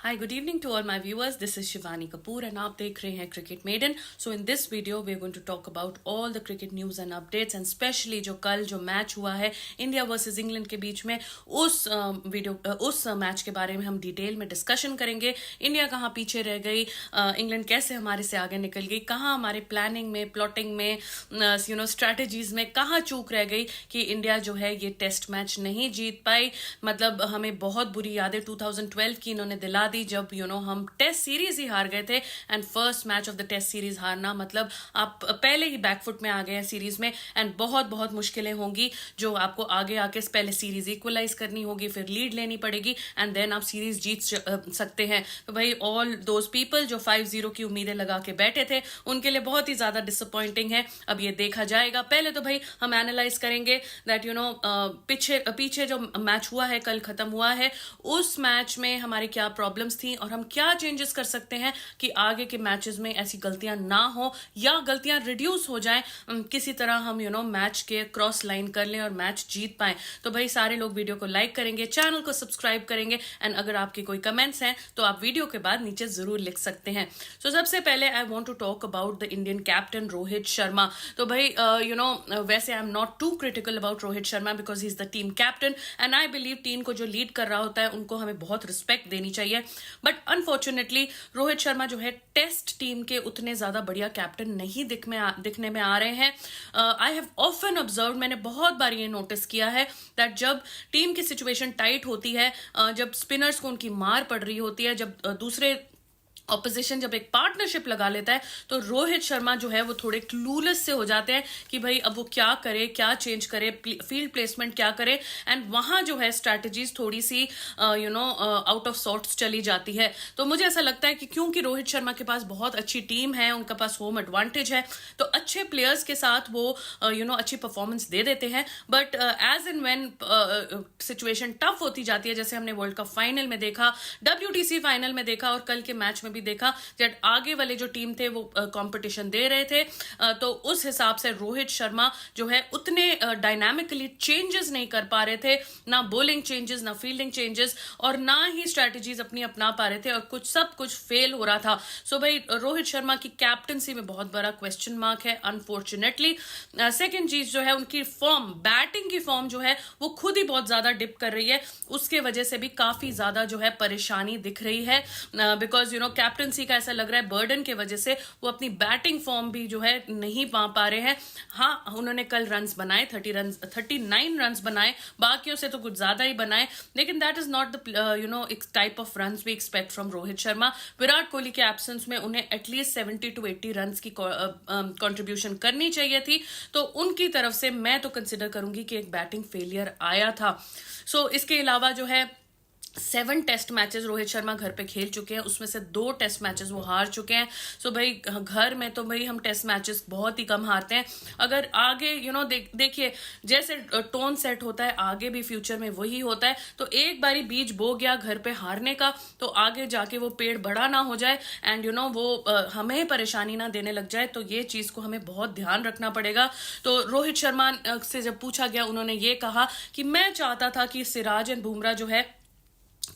Hi, good evening to all my viewers. This is Shivani Kapoor and आप देख रहे हैं Cricket Maiden. So in this video we are going to talk about all the cricket news and updates and especially जो कल जो match हुआ है India versus England के बीच में उस मैच के बारे में हम डिटेल में डिस्कशन करेंगे. इंडिया कहाँ पीछे रह गई, इंग्लैंड कैसे हमारे से आगे निकल गई, कहाँ हमारे प्लानिंग में, प्लॉटिंग में, स्ट्रैटेजीज में कहाँ चूक रह गई कि इंडिया जो है ये टेस्ट मैच नहीं जीत पाई. मतलब हमें बहुत बुरी यादें 2012 की इन्होंने दिला दी जब हम टेस्ट सीरीज ही हार गए थे. And first match of the test series हारना मतलब आप पहले ही बैकफुट में आ गए हैं सीरीज में. एंड बहुत बहुत मुश्किलें होंगी जो आपको आगे आके पहले सीरीज इक्वलाइज करनी होगी, फिर लीड लेनी पड़ेगी एंड देन आप सीरीज जीत सकते हैं. तो भाई ऑल दोज पीपल जो 5-0 की उम्मीदें लगा के बैठे थे उनके लिए बहुत ही ज्यादा डिसअपॉइंटिंग है. अब ये देखा जाएगा. पहले तो भाई हम एनालाइज करेंगे दैट पीछे जो मैच हुआ है, कल खत्म हुआ है, उस मैच में हमारे क्या प्रॉब्लम्स थी और हम क्या चेंजेस कर सकते हैं कि आगे के मैचेस में ऐसी गलतियां ना हो या गलतियां रिड्यूस हो जाएं. किसी तरह हम मैच के क्रॉस लाइन कर लें और मैच जीत पाएं. तो भाई सारे लोग वीडियो को लाइक करेंगे, चैनल को सब्सक्राइब करेंगे एंड अगर आपके कोई कमेंट्स हैं तो आप वीडियो के बाद नीचे जरूर लिख सकते हैं. सो सबसे पहले I want to talk about the Indian captain Rohit Sharma. तो भाई वैसे I am not too critical about Rohit Sharma because he is the team captain and I believe team को जो लीड कर रहा होता है उनको हमें बहुत रिस्पेक्ट देनी चाहिए. बट अनफॉर्चुनेटली रोहित शर्मा जो है टेस्ट टीम के उतने ज्यादा बढ़िया कैप्टन नहीं दिखने में आ रहे हैं. आई हैव ऑफन ऑब्जर्व, मैंने बहुत बार ये नोटिस किया है दैट जब टीम की सिचुएशन टाइट होती है, जब स्पिनर्स को उनकी मार पड़ रही होती है, जब दूसरे ऑपोजिशन जब एक पार्टनरशिप लगा लेता है तो रोहित शर्मा जो है वो थोड़े क्लूलेस से हो जाते हैं कि भाई अब वो क्या करे, क्या चेंज करे, फील्ड प्लेसमेंट क्या करे. एंड वहां जो है स्ट्रैटेजीज थोड़ी सी आउट ऑफ सॉर्ट्स चली जाती है. तो मुझे ऐसा लगता है कि क्योंकि रोहित शर्मा के पास बहुत अच्छी टीम है, उनके पास होम एडवांटेज है, तो अच्छे प्लेयर्स के साथ वो अच्छी परफॉर्मेंस दे देते हैं. But as and when situation tough होती जाती है, जैसे हमने वर्ल्ड कप फाइनल में देखा, WTC फाइनल में देखा और कल के मैच में भी देखा, जब आगे वाले जो टीम थे वो कंपटीशन दे रहे थे, तो उस हिसाब से रोहित शर्मा जो है उतने डायनामिकली चेंजेस नहीं कर पा रहे थे, ना बॉलिंग चेंजेस, ना फील्डिंग चेंजेस और ना ही स्ट्रैटेजीज अपनी अपना पा रहे थे और सब कुछ फेल हो रहा था. सो भाई रोहित शर्मा की कैप्टनसी में बहुत बड़ा क्वेश्चन मार्क है अनफॉर्चुनेटली. सेकेंड चीज जो है उनकी फॉर्म, बैटिंग की फॉर्म जो है वो खुद ही बहुत ज्यादा डिप कर रही है. उसके वजह से भी काफी ज्यादा जो है परेशानी दिख रही है बिकॉज कैप्टनसी का ऐसा लग रहा है बर्डन के वजह से वो अपनी बैटिंग फॉर्म भी जो है नहीं पा रहे हैं. हाँ, उन्होंने कल रन्स बनाए, 39 रन्स बनाए, बाकियों से तो कुछ ज्यादा ही बनाए, लेकिन that is not the type of runs we expect from Rohit Sharma. Virat Kohli के एब्सेंस में उन्हें एटलीस्ट 70 to 80 रन्स की कंट्रीब्यूशन करनी चाहिए थी. तो उनकी तरफ से मैं तो कंसिडर करूंगी कि एक बैटिंग फेलियर आया था. सो इसके अलावा जो है 7 टेस्ट मैचेस रोहित शर्मा घर पे खेल चुके हैं, उसमें से 2 टेस्ट मैचेस वो हार चुके हैं. सो भाई घर में तो भाई हम टेस्ट मैचेस बहुत ही कम हारते हैं. अगर आगे देखिए जैसे टोन सेट होता है आगे भी फ्यूचर में वही होता है. तो एक बारी बीज बो गया घर पे हारने का तो आगे जाके वो पेड़ बड़ा ना हो जाए एंड वो हमें परेशानी ना देने लग जाए. तो ये चीज को हमें बहुत ध्यान रखना पड़ेगा. तो रोहित शर्मा से जब पूछा गया उन्होंने ये कहा कि मैं चाहता था कि सिराज एंड बुमराह जो है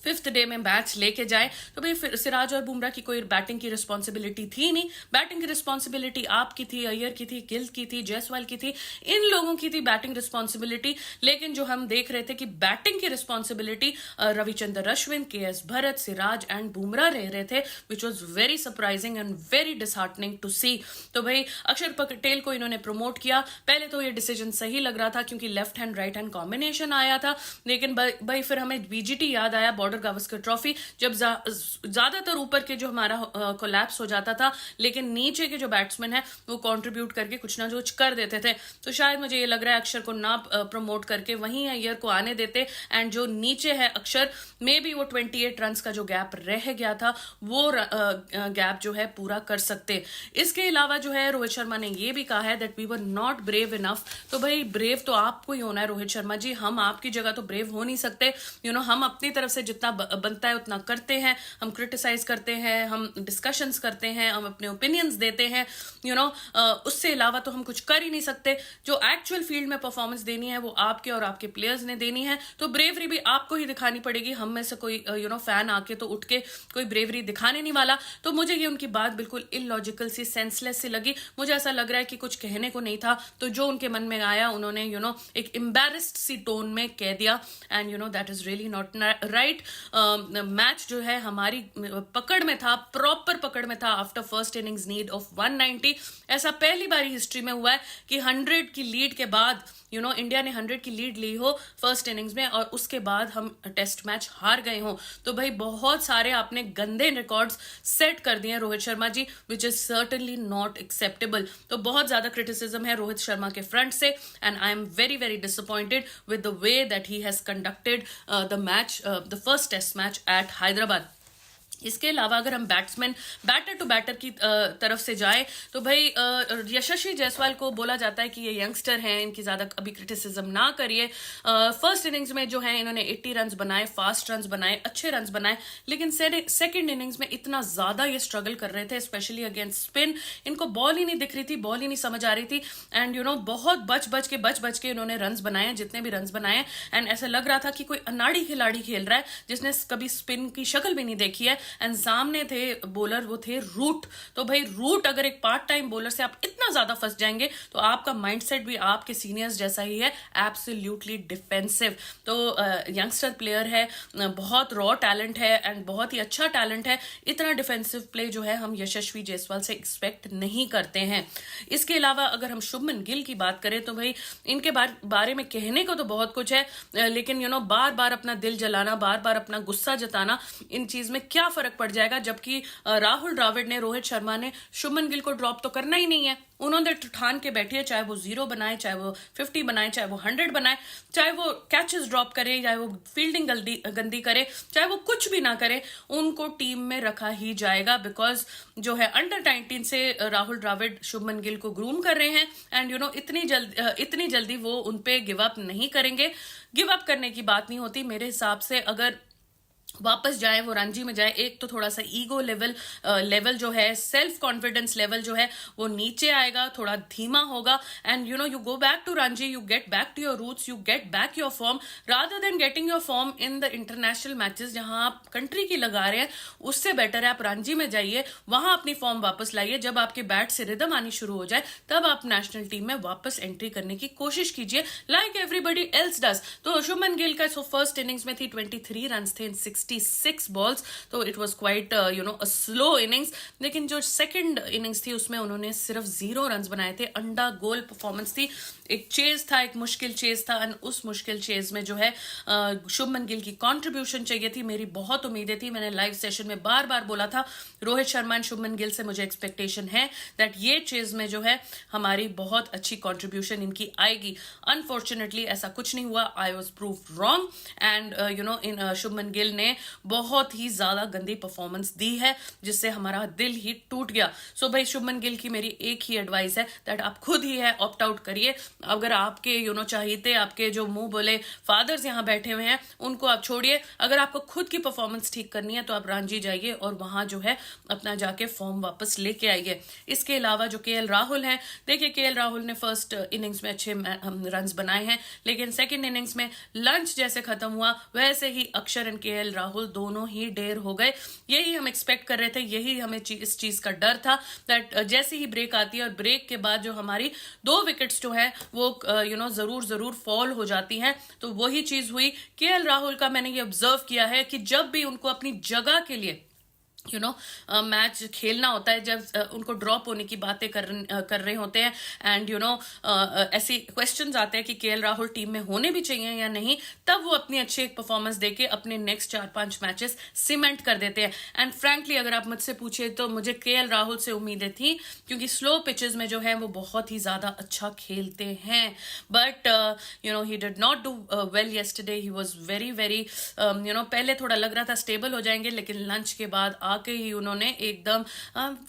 5th डे में मैच लेके जाए. तो भाई सिराज और बुमराह की कोई बैटिंग की रिस्पॉन्सिबिलिटी थी नहीं. बैटिंग की रिस्पॉन्सिबिलिटी आपकी थी, अय्यर की थी, गिल की थी, जायसवाल की थी, इन लोगों की थी बैटिंग रिस्पॉन्सिबिलिटी. लेकिन जो हम देख रहे थे कि बैटिंग की responsibility Ravichandra Ashwin, KS Bharat, Siraj and Bumrah रहे थे, which was very surprising and very disheartening to see. तो भाई अक्षर पटेल को इन्होंने प्रमोट किया. पहले तो ये डिसीजन सही लग रहा था क्योंकि left hand right hand combination आया था, लेकिन भाई फिर हमें BGT याद आया, बॉर्डर गावस्कर ट्रॉफी, जब ज्यादातर ऊपर के जो हमारा कोलैप्स हो जाता था लेकिन नीचे के जो बैट्समैन है वो कंट्रीब्यूट करके कुछ ना कुछ कर देते थे. तो शायद मुझे ये लग रहा है अक्षर को ना प्रमोट करके वहीं अय्यर को आने देते एंड जो नीचे है अक्षर में भी वो 28 रन्स का जो गैप रह गया था वो गैप जो है पूरा कर सकते. इसके अलावा जो है रोहित शर्मा ने ये भी कहा है that we were not brave enough. तो भाई ब्रेव तो आपको ही होना है रोहित शर्मा जी, हम आपकी जगह तो ब्रेव हो नहीं सकते. हम अपनी तरफ से जितना बनता है उतना करते हैं, हम क्रिटिसाइज करते हैं, हम डिस्कशंस करते हैं, हम अपने ओपिनियंस देते हैं, उससे अलावा तो हम कुछ कर ही नहीं सकते। जो एक्चुअल फील्ड में परफॉर्मेंस देनी है वो आपके और आपके प्लेयर्स ने देनी है, तो ब्रेवरी भी आपको ही दिखानी पड़ेगी। हम में से कोई फैन आके तो उठ के कोई ब्रेवरी दिखाने नहीं वाला। तो मुझे ये उनकी बात बिल्कुल इलॉजिकल सी, सेंसलेस सी लगी। मुझे ऐसा लग रहा है कि कुछ कहने को नहीं था, तो जो उनके मन में आया उन्होंने एक एम्बैरेस्ड सी टोन में कह दिया, and that is really not right. Match जो है हमारी पकड़ में था, प्रॉपर पकड़ में था after first innings need of 190। ऐसा पहली बार हिस्ट्री में हुआ है कि 100 की लीड के बाद इंडिया ने 100 की लीड ली हो फर्स्ट इनिंग्स में और उसके बाद हम टेस्ट मैच हार गए हो। तो भाई बहुत सारे आपने गंदे रिकॉर्ड्स सेट कर दिए Rohit Sharma ji, which is certainly not acceptable. तो बहुत ज्यादा क्रिटिसिज्म है रोहित शर्मा के फ्रंट से, and I am very very disappointed with the way that he has conducted the match, the first test match at Hyderabad. इसके अलावा अगर हम बैटर टू बैटर की तरफ से जाएं तो भाई यशस्वी जायसवाल को बोला जाता है कि ये यंगस्टर हैं, इनकी ज्यादा अभी क्रिटिसिज्म ना करिए। फर्स्ट इनिंग्स में जो है इन्होंने 80 रन बनाए, फास्ट रन बनाए, अच्छे रन बनाए, लेकिन सेकंड इनिंग्स में इतना ज्यादा ये स्ट्रगल कर रहे थे, स्पेशली अगेंस्ट स्पिन। इनको बॉल ही नहीं दिख रही थी, बॉल ही नहीं समझ आ रही थी, एंड बहुत बच बच के इन्होंने रन बनाए, जितने भी रन बनाए, एंड ऐसा लग रहा था कि कोई अनाड़ी खिलाड़ी खेल रहा है जिसने कभी स्पिन की शक्ल भी नहीं देखी है। एंड सामने थे बॉलर, वो थे रूट। तो भाई रूट अगर एक पार्ट टाइम बॉलर से आप इतना ज्यादा फंस जाएंगे तो आपका माइंडसेट भी आपके सीनियर्स जैसा ही है, एब्सोल्युटली डिफेंसिव। तो यंगस्टर प्लेयर है, बहुत रॉ टैलेंट है एंड बहुत ही अच्छा टैलेंट है। इतना डिफेंसिव प्ले जो है हम यशस्वी जायसवाल से एक्सपेक्ट नहीं करते हैं। इसके अलावा अगर हम शुभमन गिल की बात करें तो भाई इनके बारे में कहने को तो बहुत कुछ है, लेकिन बार बार अपना दिल जलाना, बार बार अपना गुस्सा जताना, इन चीज में क्या फर्क पड़ जाएगा। जबकि राहुल द्रविड़ ने, रोहित शर्मा ने शुभमन गिल को ड्रॉप तो करना ही नहीं है। उन्होंने ठान के बैठी है, चाहे वो 0 बनाए, चाहे वो 50 बनाए, चाहे वो 100 बनाए, चाहे वो कैचेस ड्रॉप करे, चाहे वो फील्डिंग गंदी करे, चाहे वो कुछ भी ना करे, उनको टीम में रखा ही जाएगा। बिकॉज जो है अंडर 19 से राहुल द्रविड़ शुभमन गिल को ग्रूम कर रहे हैं, एंड इतनी जल्दी वो उनपे गिव अप नहीं करेंगे। गिव अप करने की बात नहीं होती मेरे हिसाब से। अगर वापस जाए, वो रणजी में जाए, एक तो थोड़ा सा ईगो लेवल जो है, सेल्फ कॉन्फिडेंस लेवल जो है वो नीचे आएगा, थोड़ा धीमा होगा, and you go back to Ranji, you get back to your roots, you get back your form, rather than getting your form in the international matches जहां आप कंट्री की लगा रहे हैं। उससे बेटर है आप रणजी में जाइए, वहां अपनी फॉर्म वापस लाइए। जब आपके बैट से रिदम आनी शुरू हो जाए तब आप नेशनल टीम में वापस एंट्री करने की कोशिश कीजिए, लाइक एवरीबडी एल्स डज। तो शुभमन गिल का फर्स्ट इनिंग्स में थी 23 रन थे इन 66 बॉल्स, तो it was quite a slow innings. लेकिन जो सेकंड इनिंग्स थी उसमें उन्होंने सिर्फ 0 रन बनाए थे, अंडा गोल परफॉर्मेंस थी। एक चेज था, एक मुश्किल चेज था, एंड उस मुश्किल चेज में जो है शुभमन गिल की कंट्रीब्यूशन चाहिए थी। मेरी बहुत उम्मीदें थी, मैंने लाइव सेशन में बार बार बोला था रोहित शर्मा एंड शुभमन गिल से मुझे एक्सपेक्टेशन है दैट ये चेज में जो है हमारी बहुत अच्छी कंट्रीब्यूशन इनकी आएगी। अनफॉर्चुनेटली ऐसा कुछ नहीं हुआ, I was proved wrong, and Shubman Gill ने बहुत ही ज्यादा गंदी परफॉर्मेंस दी है जिससे हमारा दिल ही टूट गया। सो भाई शुभमन गिल की मेरी एक ही एडवाइस है दैट आप खुद ही है ऑप्ट आउट करिए। अगर आपके चाहिए, आपके जो मुंह बोले फादर्स यहाँ बैठे हुए हैं उनको आप छोड़िए। अगर आपको खुद की परफॉर्मेंस ठीक करनी है तो आप रणजी जाइए और वहां जो है अपना जाके फॉर्म वापस लेके आइए। इसके अलावा जो केएल राहुल हैं, देखिए केएल राहुल ने फर्स्ट इनिंग्स में अच्छे रन बनाए हैं, लेकिन सेकेंड इनिंग्स में लंच जैसे खत्म हुआ वैसे ही अक्षर एंड केएल राहुल दोनों ही ढेर हो गए। यही हम एक्सपेक्ट कर रहे थे, यही हमें इस चीज का डर था दैट जैसे ही ब्रेक आती है और ब्रेक के बाद जो हमारी 2 विकेट्स जो है वो जरूर फॉल हो जाती हैं। तो वही चीज हुई। केएल राहुल का मैंने ये ऑब्जर्व किया है कि जब भी उनको अपनी जगह के लिए मैच खेलना होता है, जब उनको ड्रॉप होने की बातें कर रहे होते हैं, एंड ऐसी क्वेश्चंस आते हैं कि केएल राहुल टीम में होने भी चाहिए या नहीं, तब वो अपनी अच्छी एक परफॉर्मेंस देके अपने नेक्स्ट 4-5 मैचेस सीमेंट कर देते हैं। एंड फ्रैंकली अगर आप मुझसे पूछे तो मुझे केएल राहुल से उम्मीदें थी, क्योंकि स्लो पिचेस में जो है वो बहुत ही ज्यादा अच्छा खेलते हैं। But he did not do well yesterday. He was very पहले थोड़ा लग रहा था स्टेबल हो जाएंगे, लेकिन लंच के बाद आके ही उन्होंने एकदम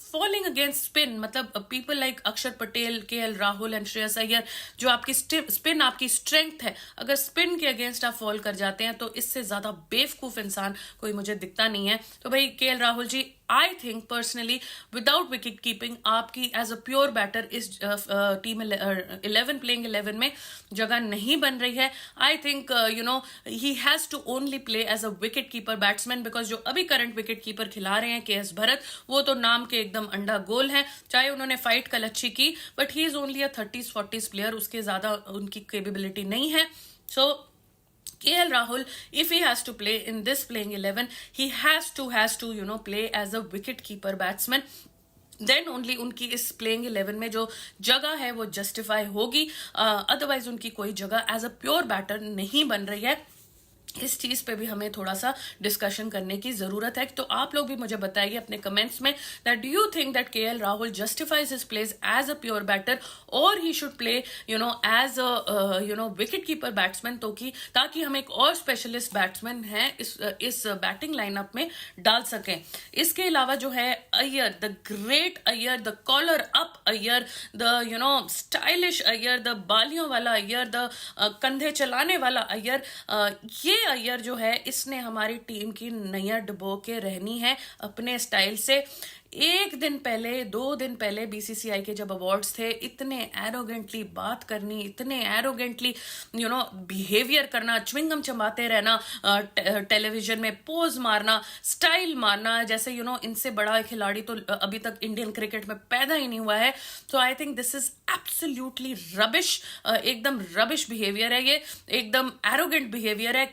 फॉलिंग अगेंस्ट स्पिन, मतलब पीपल लाइक अक्षर पटेल, केएल राहुल एंड श्रेयस अय्यर, जो आपकी स्पिन आपकी स्ट्रेंथ है, अगर स्पिन के अगेंस्ट आप फॉल कर जाते हैं तो इससे ज्यादा बेवकूफ इंसान कोई मुझे दिखता नहीं है। तो भाई KL Rahul ji, I think personally without wicket keeping आपकी एज अ प्योर बैटर इस टीम 11 प्लेइंग 11 में जगह नहीं बन रही है। I think he has to only play as a wicket keeper batsman, because जो अभी करंट विकेट कीपर खिला रहे हैं केएस भरत, वो तो नाम के एकदम अंडा गोल है। चाहे उन्होंने फाइट कल अच्छी की, but he is only a 30-40 player, उसके ज्यादा उनकी कैपेबिलिटी नहीं है। सो KL Rahul, if he has to play in this playing 11, he has to play as a wicket keeper batsman. Then only उनकी इस प्लेइंग 11 में जो जगह है वो जस्टिफाई होगी, अदरवाइज उनकी कोई जगह एज अ प्योर बैटर नहीं बन रही है। इस चीज पे भी हमें थोड़ा सा डिस्कशन करने की जरूरत है। तो आप लोग भी मुझे बताइए अपने कमेंट्स में that do you think that KL Rahul justifies his place as a pure batter और he should play as a wicket keeper batsman, तो कि ताकि हम एक और स्पेशलिस्ट बैट्समैन है इस बैटिंग लाइनअप में डाल सकें। इसके अलावा जो है Iyer, the great Iyer, the collar up Iyer, the stylish Iyer, the बालियों वाला अय्यर, द कंधे चलाने वाला अय्यर, ये अय्यर जो है इसने हमारी टीम की नैया डुबो के रहनी है अपने स्टाइल से। एक दिन पहले 2 दिन पहले बीसीसीआई के जब अवार्ड्स थे, इतने एरोगेंटली बात करनी, इतने एरोगेंटली बिहेवियर करना, च्विंगम चबाते रहना, टेलीविजन में पोज मारना, स्टाइल मारना, जैसे इनसे बड़ा खिलाड़ी तो अभी तक इंडियन क्रिकेट में पैदा ही नहीं हुआ है। तो I think this is absolutely rubbish, एकदम रबिश बिहेवियर है ये, एकदम एरोगेंट बिहेवियर है।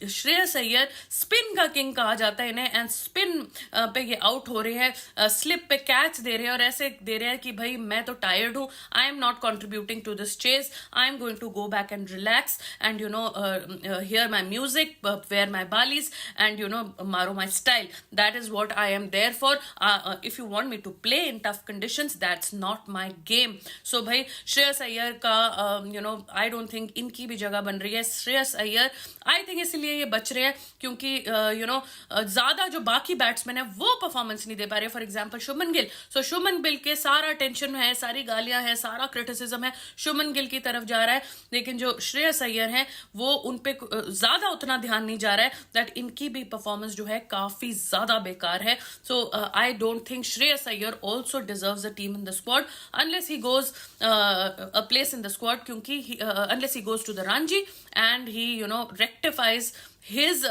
श्रेयस अय्यर स्पिन का किंग कहा जाता है इन्हें, एंड स्पिन पे ये आउट हो रहे हैं, स्लिप पे कैच दे रहे हैं और ऐसे दे रहे हैं कि भाई मैं तो टायर्ड हूं, I am not contributing to this chase, I am going to go back and relax and hear my music, where my बालीज एंड मारो my style, that is what I am there for. If you want me to play in tough conditions, that's not my game. So भाई श्रेयस अय्यर का आई don't think इनकी भी जगह बन रही है। श्रेयस अय्यर आई थिंक इसलिए ये बच रहे हैं क्योंकि ज्यादा जो बाकी बैट्समैन है वो परफॉर्मेंस नहीं दे पा रहे। फॉर एग्जाम्पल शुभमन गिल, सो शुभमन गिल के सारा टेंशन है, सारी गालियां है, सारा क्रिटिसिज्म है शुभमन गिल की तरफ जा रहा है, लेकिन जो श्रेयस अय्यर हैं वो उन पे ज्यादा उतना ध्यान नहीं जा रहा है, दैट इनकी भी परफॉर्मेंस जो है काफी ज्यादा बेकार है। So I don't think Shreyas Iyer also deserves a team in the squad unless he goes a place in the squad, क्योंकि unless he goes to the Ranji and he rectifies his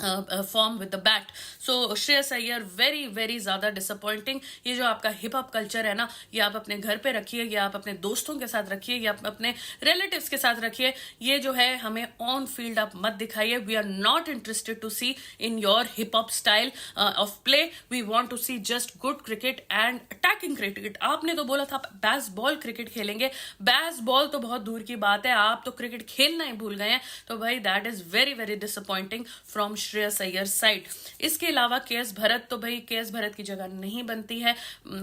form with the bat. So Shreyas Iyer very very ज्यादा disappointing. ये जो आपका hip hop culture है ना, ये आप अपने घर पे रखिए, या आप अपने दोस्तों के साथ रखिए, या अपने रिलेटिव्स के साथ रखिए, ये जो है हमें ऑन फील्ड आप मत दिखाइए। We are not interested to see in your hip hop style of play, we want to see just good cricket and attacking cricket. आपने तो बोला था बेसबॉल क्रिकेट खेलेंगे, बेसबॉल तो बहुत दूर की बात है, आप तो क्रिकेट खेलना ही भूल गए हैं। तो भाई that is very very disappointing from Shreyas Iyer side. इसके अलावा केएस भरत, तो भाई केएस भरत की जगह नहीं बनती है।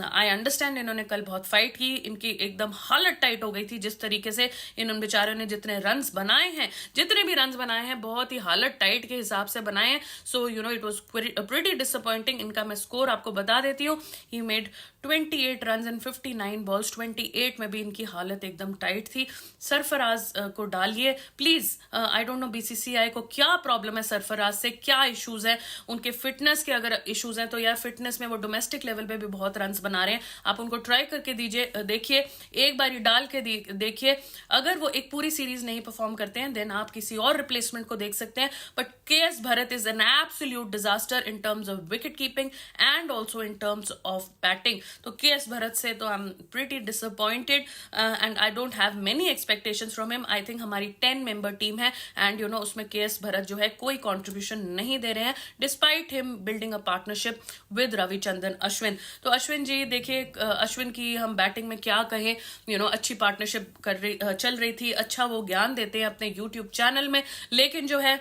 आई अंडरस्टैंड इन्होंने कल बहुत फाइट की, इनकी एकदम हालत टाइट हो गई थी जिस तरीके से इन बेचारों ने जितने रन्स बनाए हैं, जितने भी रन्स बनाए हैं बहुत ही हालत टाइट के हिसाब से बनाए हैं। So it was pretty disappointing. इनका मैं स्कोर आपको बता देती हूँ। He made 28 run in 59 balls. 28 में भी इनकी हालत एकदम टाइट थी। सरफराज को डालिए please. I don't no BCCI को क्या प्रॉब्लम है सरफराज से, क्या इश्यूज है उनके, फिटनेस के अगर इश्यूज हैं तो यार फिटनेस में वो डोमेस्टिक लेवल पे भी बहुत रन्स बना रहे हैं। आप उनको ट्राई करके दीजिए, देखिए, एक बारी डाल के देखिए। अगर वो एक पूरी सीरीज नहीं परफॉर्म करते हैं देन आप किसी और रिप्लेसमेंट को देख सकते हैं। But KS Bharat is an absolute disaster in terms of wicket keeping and also in terms of batting. तो केएस भरत से तो I am pretty disappointed and I don't have many expectations from him. I think हमारी 10 member team है and उसमें KS Bharat जो है कोई contribution नहीं दे रहे हैं, despite him building a partnership with Ravichandran Ashwin. तो अश्विन जी देखिए, अश्विन की हम बैटिंग में क्या कहें, अच्छी पार्टनरशिप चल रही थी, अच्छा वो ज्ञान देते हैं अपने यूट्यूब चैनल में, लेकिन जो है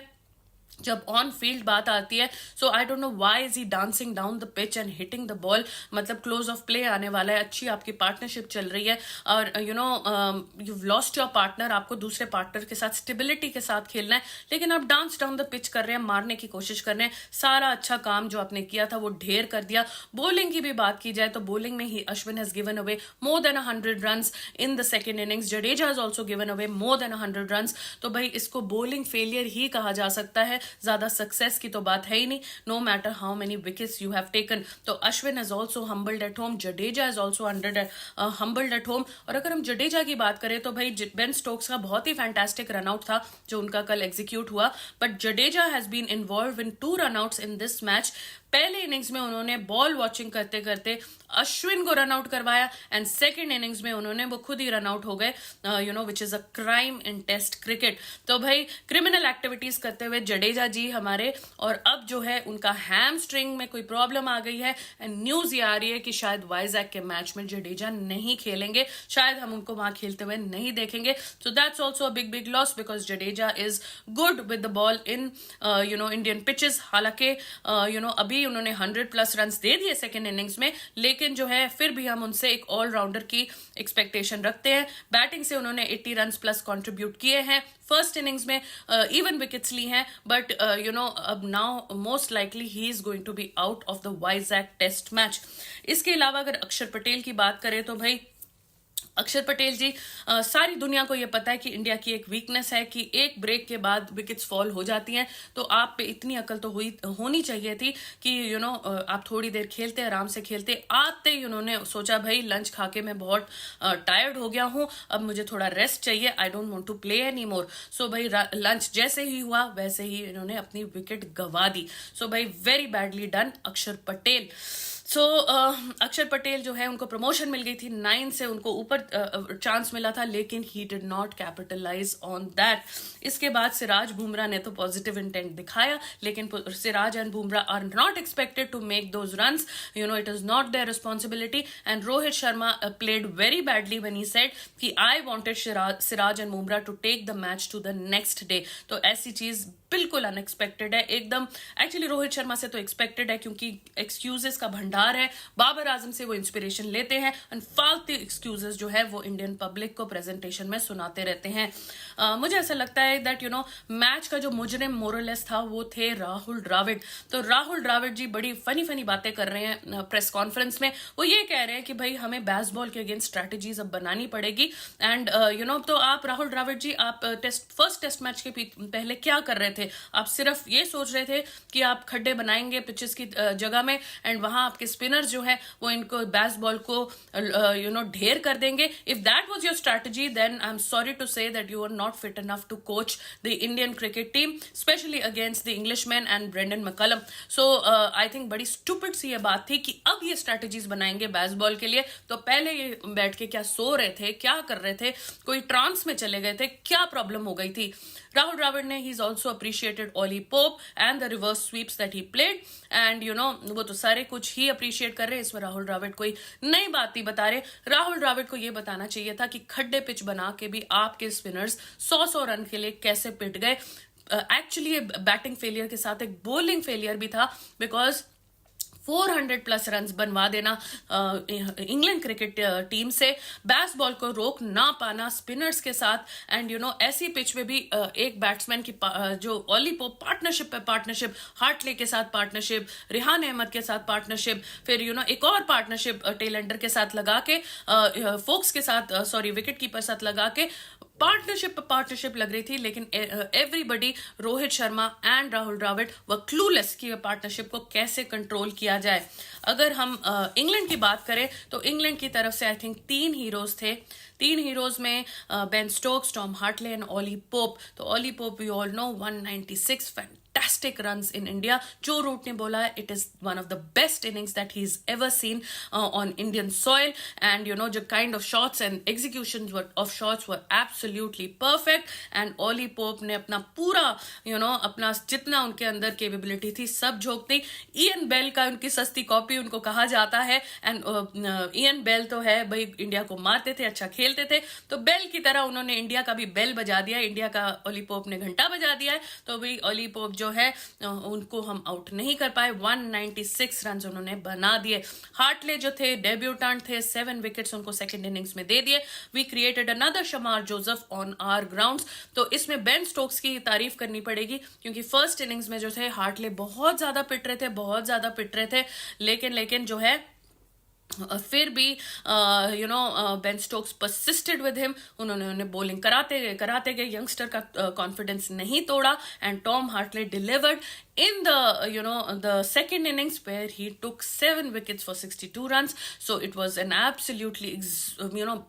जब ऑन फील्ड बात आती है, so I don't know why is he dancing down the pitch and hitting the ball. मतलब क्लोज ऑफ प्ले आने वाला है, अच्छी आपकी पार्टनरशिप चल रही है और you know you lost your partner, आपको दूसरे पार्टनर के साथ स्टेबिलिटी के साथ खेलना है, लेकिन आप डांस डाउन द पिच कर रहे हैं, मारने की कोशिश कर रहे हैं। सारा अच्छा काम जो आपने किया था वो ढेर कर दिया। बॉलिंग की भी बात की जाए तो बॉलिंग में ही Ashwin has given away more than 100 runs in the second innings. Jadeja has also given away more than 100 runs. तो भाई इसको बॉलिंग फेलियर ही कहा जा सकता है, ज्यादा सक्सेस की तो बात है ही नहीं, no matter how many wickets you have taken. तो Ashwin is also humbled at home, Jadeja is also humbled at home. और अगर हम जडेजा की बात करें तो भाई बेन स्टोक्स का बहुत ही फैंटास्टिक रनआउट था जो उनका कल एग्जीक्यूट हुआ, but Jadeja has been involve in 2 run outs in this match. पहले इनिंग्स में उन्होंने बॉल वॉचिंग करते करते अश्विन को रन आउट करवाया एंड सेकेंड इनिंग्स में उन्होंने वो खुद ही रन आउट हो गए, you know which is a crime in test cricket. तो भाई क्रिमिनल एक्टिविटीज करते हुए जडेजा जी हमारे, और अब जो है उनका हैमस्ट्रिंग में कोई प्रॉब्लम आ गई है एंड न्यूज ये आ रही है कि शायद वाइजैक के मैच में जडेजा नहीं खेलेंगे, शायद हम उनको वहां खेलते हुए नहीं देखेंगे। So that's also a big big loss because Jadeja is good with the ball in you know Indian pitches. हालांकि यू नो अभी उन्होंने 100+ रन दे दिए सेकेंड इनिंग्स में, लेकिन जो है फिर भी हम उनसे एक ऑलराउंडर की एक्सपेक्टेशन रखते हैं। बैटिंग से उन्होंने 80 रन प्लस कंट्रीब्यूट किए हैं, फर्स्ट इनिंग्स में इवन विकेट्स ली हैं, बट यू नो अब now most likely he is going to be out of the Vizag test match. इसके अलावा अगर अक्षर पटेल की बात करें तो भाई अक्षर पटेल जी, सारी दुनिया को ये पता है कि इंडिया की एक वीकनेस है कि एक ब्रेक के बाद विकेट्स फॉल हो जाती हैं, तो आप पे इतनी अकल तो होनी चाहिए थी कि यू नो आप थोड़ी देर खेलते, आराम से खेलते। आते ही उन्होंने सोचा भाई लंच खा के मैं बहुत टायर्ड हो गया हूं, अब मुझे थोड़ा रेस्ट चाहिए, I don't want to play any more. So भाई लंच जैसे ही हुआ वैसे ही इन्होंने अपनी विकेट गंवा दी। सो भाई वेरी बैडली डन अक्षर पटेल। सो अक्षर पटेल जो है उनको प्रमोशन मिल गई थी 9 से, उनको ऊपर चांस मिला था, लेकिन he did not capitalize on that. इसके बाद सिराज बुमराह ने तो पॉजिटिव इंटेंट दिखाया, लेकिन Siraj and Bumrah are not expected to make those runs, you know it is not their responsibility. And Rohit Sharma played very badly when he said कि I wanted Siraj and Bumrah to take the match to the next day. तो ऐसी चीज बिल्कुल unexpected है एकदम। Actually Rohit Sharma से तो expected है क्योंकि एक्सक्यूजेस का भंडार है, बाबर आजम से वो इंस्पिरेशन लेते हैं एंड फालतू एक्सक्यूजेस जो है वो इंडियन पब्लिक को प्रेजेंटेशन में सुनाते रहते हैं। मुझे ऐसा लगता है दैट यू नो मैच का जो मुजरिम मोरलेस था वो थे राहुल द्रविड़। तो राहुल द्रविड़ जी बड़ी फनी बातें कर रहे हैं प्रेस कॉन्फ्रेंस में। वो ये कह रहे हैं कि भाई हमें बेसबॉल के अगेंस्ट स्ट्रैटेजीज अब बनानी पड़ेगी एंड यू नो तो आप राहुल द्रविड़ जी आप फर्स्ट टेस्ट मैच के पहले क्या कर रहे थे? आप सिर्फ ये सोच रहे थे कि आप खड्डे बनाएंगे पिचेस की जगह में एंड वहां आपके स्पिनर्स जो है वो इनको बेसबॉल को यू नो ढेर कर देंगे। If that was your strategy then I am sorry to say that you are not fit enough to coach the Indian cricket team specially against the Englishman and Brendon McCullum. So I think बड़ी stupid सी ये बात थी कि अब ये strategies बनाएंगे baseball के लिए, तो पहले ये बैठ के क्या सो रहे थे, क्या कर रहे थे, कोई ट्रांस में चले गए थे, क्या प्रॉब्लम हो गई थी? राहुल द्रविड़ ने he is also appreciated Ollie Pope and the reverse sweeps that he played and you know वो तो सारे कुछ ही अप्रिशिएट कर रहे हैं। इसमें राहुल द्रविड़ कोई नई बात नहीं बता रहे। राहुल द्रविड़ को यह बताना चाहिए था कि खड्डे पिच बना के भी आपके स्पिनर्स 100 रन के लिए कैसे पिट गए। एक्चुअली बैटिंग फेलियर के साथ एक बॉलिंग फेलियर भी था बिकॉज 400+ रन बनवा देना इंग्लैंड क्रिकेट टीम से, बेसबॉल को रोक ना पाना स्पिनर्स के साथ एंड यू नो ऐसी पिच में भी एक बैट्समैन की जो ऑली पोप पार्टनरशिप हार्टले के साथ पार्टनरशिप, रिहान अहमद के साथ पार्टनरशिप, फिर यू नो एक और पार्टनरशिप टेलेंडर के साथ लगा के फोक्स के साथ विकेट कीपर साथ लगा के पार्टनरशिप लग रही थी, लेकिन एवरीबडी रोहित शर्मा एंड राहुल द्रविड़ व क्लूलेस की पार्टनरशिप को कैसे कंट्रोल किया जाए। अगर हम इंग्लैंड की बात करें तो इंग्लैंड की तरफ से आई थिंक 3 हीरोज थे। 3 हीरोज में Ben Stokes, Tom Hartley and Ollie Pope. तो Ollie Pope we all know 196 fantastic runs in India. Joe Root ने बोला है it is one of the best innings that he's ever seen on Indian soil and you know the kind of shots and executions of shots were absolutely perfect and Ollie Pope ने अपना पूरा you know अपना जितना उनके अंदर capability थी सब झोंक दी। Ian Bell का उनकी सस्ती कॉपी उनको कहा जाता है एंड Ian Bell तो है भाई इंडिया को मारते थे, अच्छा खेलते थे, तो बेल की तरह उन्होंने इंडिया का भी बेल बजा दिया, इंडिया का ऑली पोप ने घंटा बजा दिया है। तो भाई ऑली पोप जो है है उनको हम आउट नहीं कर पाए। 196 रन उन्होंने बना दिए। हार्टले जो थे डेब्यूटेंट थे, 7 विकेट्स उनको सेकंड इनिंग्स में दे दिए। We created another Shamar Joseph on our grounds. तो इसमें बेन स्टोक्स की तारीफ करनी पड़ेगी क्योंकि फर्स्ट इनिंग्स में जो थे हार्टले बहुत ज्यादा पिट रहे थे, लेकिन जो है फिर भी Ben Stokes persisted with him. उन्होंने बॉलिंग कराते गए यंगस्टर का कॉन्फिडेंस नहीं तोड़ा and Tom Hartley delivered in the second innings where he took 7 wickets for 62 runs. So it was an absolutely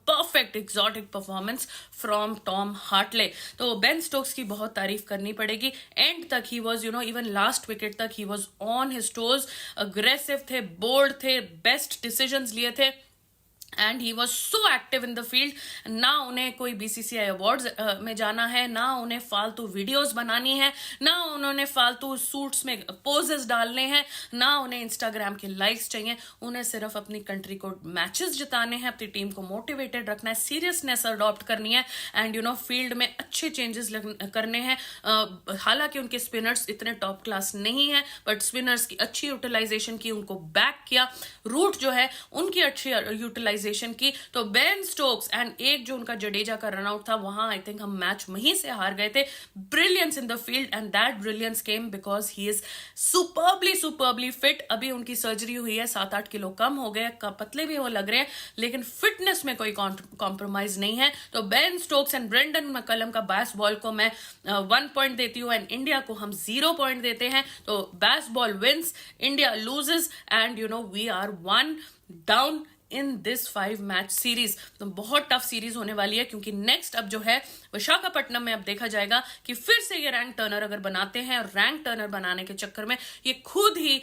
perfect exotic performance from Tom Hartley. तो Ben Stokes की बहुत तारीफ करनी पड़ेगी। एंड तक he was even last wicket तक he was on his toes, aggressive थे, bold थे, best decisions लिए थे and he was so active in the field. ना उन्हें कोई बीसीसीआई अवार्ड्स में जाना है, ना उन्हें फालतू वीडियोस बनानी है, ना उन्होंने फालतू सूट्स में पोजेस डालने हैं, ना उन्हें इंस्टाग्राम के लाइक्स चाहिए। उन्हें सिर्फ अपनी कंट्री को मैचेस जिताने हैं, अपनी टीम को मोटिवेटेड रखना है, सीरियसनेस अडॉप्ट करनी है एंड फील्ड में अच्छे चेंजेस करने हैं। हालांकि उनके स्पिनर्स इतने टॉप क्लास नहीं है, बट स्पिनर्स की अच्छी यूटिलाइजेशन की, उनको बैक किया। रूट जो है उनकी अच्छी यूटिलाइजेशन की। तो बेन स्टोक्स एंड एक जो उनका जडेजा का रनआउट था, वहां आई थिंक हम मैच वहीं से हार गए थे। Brilliance in the field and that brilliance came because he is superbly fit. अभी उनकी सर्जरी हुई है, 7-8 किलो कम हो गए, पतले भी वो लग रहे हैं, लेकिन फिटनेस में कोई कॉम्प्रोमाइज नहीं है। तो Ben Stokes and Brendon McCullum का बैस बॉल को मैं 1 पॉइंट देती हूँ एंड इंडिया को हम 0 पॉइंट देते हैं। तो Baz ball wins, India loses and we are 1 down in this 5 match series. तो बहुत टफ सीरीज होने वाली है क्योंकि नेक्स्ट अब जो है विशाखापट्टनम में अब देखा जाएगा कि फिर से ये रैंक टर्नर अगर बनाते हैं, और रैंक टर्नर बनाने के चक्कर में ये खुद ही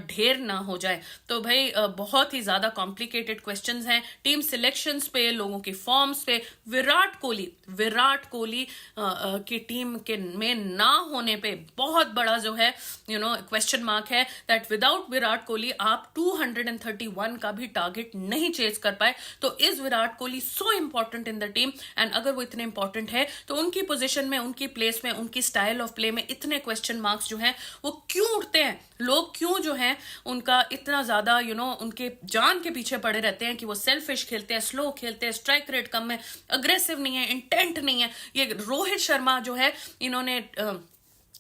ढेर ना हो जाए। तो भाई बहुत ही ज्यादा कॉम्प्लिकेटेड क्वेश्चंस हैं टीम सिलेक्शंस पे, लोगों की फॉर्म्स पे। विराट कोहली की टीम के में ना होने पे बहुत बड़ा जो है क्वेश्चन मार्क है दैट विदाउट विराट कोहली आप 231 का भी टारगेट नहीं चेज कर पाए। तो is Virat Kohli so important in the team? And अगर वो इतने इंपॉर्टेंट है तो उनकी पोजीशन में, उनकी प्लेस में, उनकी स्टाइल ऑफ प्ले में इतने क्वेश्चन मार्क्स जो हैं वो क्यों उठते हैं? लोग क्यों जो हैं उनका इतना ज्यादा उनके जान के पीछे पड़े रहते हैं कि वो सेल्फिश खेलते हैं, स्लो खेलते हैं, स्ट्राइक रेट कम है, अग्रेसिव नहीं है, इंटेंट नहीं है। ये रोहित शर्मा जो है, इन्होंने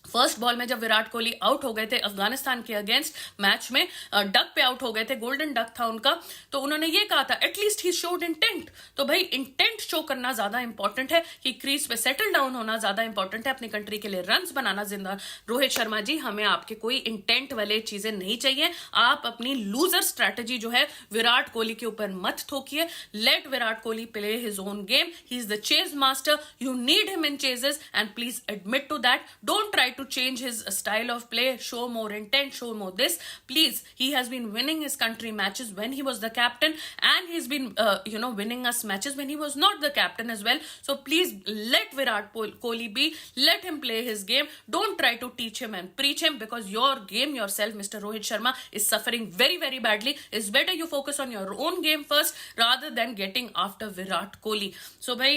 फर्स्ट बॉल में जब विराट कोहली आउट हो गए थे अफगानिस्तान के अगेंस्ट मैच में, डक पे आउट हो गए थे, गोल्डन डक था उनका, तो उन्होंने ये कहा था एटलीस्ट ही शोड इंटेंट। तो भाई इंटेंट शो करना ज्यादा इंपॉर्टेंट है कि क्रीज पे सेटल डाउन होना ज्यादा इंपॉर्टेंट है, अपनी कंट्री के लिए रन्स बनाना जिंदा। रोहित शर्मा जी, हमें आपके कोई इंटेंट वाले चीजें नहीं चाहिए। आप अपनी लूजर स्ट्रैटेजी जो है विराट कोहली के ऊपर मत थोकिए। Let Virat Kohli play his own game, he is the chase master, you need him in chases and please admit to that. Don't try to change his style of play, show more intent, show more this. Please, he has been winning his country matches when he was the captain, and he's been winning us matches when he was not the captain as well. So please let Virat Kohli be, let him play his game. Don't try to teach him and preach him, because your game yourself, Mr. Rohit Sharma, is suffering very badly. It's better you focus on your own game first rather than getting after Virat Kohli. So bhai,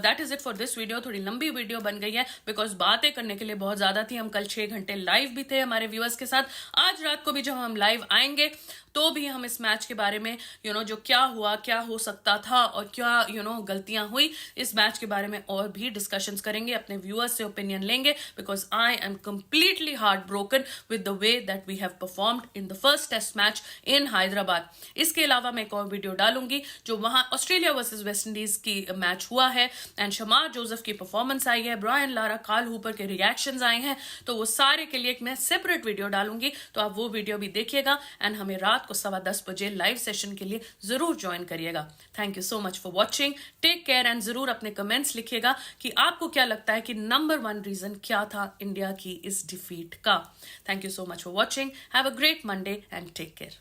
that is it for this video. थोड़ी लंबी video बन गई है because बातें करने के लिए बहुत ज्यादा थी। हम कल 6 घंटे लाइव भी थे हमारे व्यूअर्स के साथ। आज रात को भी जब हम लाइव आएंगे तो भी हम इस मैच के बारे में जो क्या हुआ, क्या हो सकता था और क्या गलतियां हुई, इस मैच के बारे में और भी डिस्कशंस करेंगे, अपने व्यूअर्स से ओपिनियन लेंगे, because I am completely heart broken with the way that we have performed in the first test match in Hyderabad. इसके अलावा मैं एक और वीडियो डालूंगी जो वहां ऑस्ट्रेलिया वर्सेस वेस्ट इंडीज की मैच हुआ है एंड शमार जोसेफ की परफॉर्मेंस आई है, ब्रायन लारा, कार्ल हूपर के रिएक्शंस आए हैं, तो वो सारे के लिए एक मैं सेपरेट वीडियो डालूंगी, तो आप वो वीडियो भी देखिएगा एंड हमें रात को 10:15 बजे लाइव सेशन के लिए जरूर ज्वाइन करिएगा। Thank you so much for watching, take care एंड जरूर अपने कमेंट्स लिखिएगा कि आपको क्या लगता है कि नंबर 1 रीजन क्या था इंडिया की इस डिफीट का। Thank you so much for watching, have a great Monday and take care.